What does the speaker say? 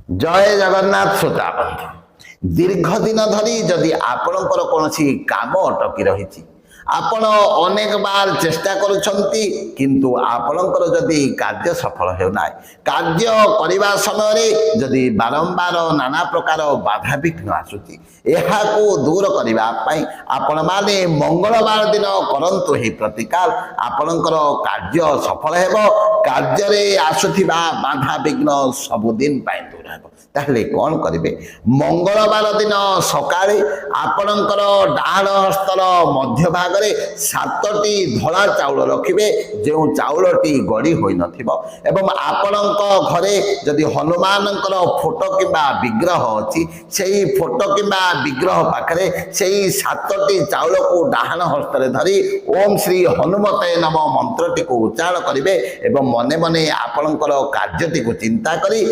जय जगन्नाथ श्रोता बंधु दीर्घ दिन धरी जदि आपणकर कौन काम अटकी रही आपण अनेक बार चेष्टा करुछंती किंतु आपणकर जदि कार्य सफल होना कार्य करने समय जदि बारंबार नाना प्रकार बाधा विघ्न आसुची को दूर करने आपण माने मंगलवार दिन करंतु ही प्रतिकार आपणकर कार्य सफल हेबो कार्य रे आसुथिबा बाधा विघ्न सबुदिन दूर हेबो ताहले कौन करेंगे मंगलवार दिन सकाळे आपणकर डाहाण हस्तर मध्य भाग सातटी धला चाउल रखिबे जो चाउलटी गड़ी होई नथिबो एवं आपणक घरे जदि हनुमानकर फोटो किंबा विग्रह अछि सेही फोटो किंबा विग्रह पाखरे सेही सातटी चाउल को डाहाण हस्तर धरी ओम श्री हनुमते नमः मंत्रटी को उच्चारण करिवे एवं मने मने आपणकर कार्यटी को चिंता करी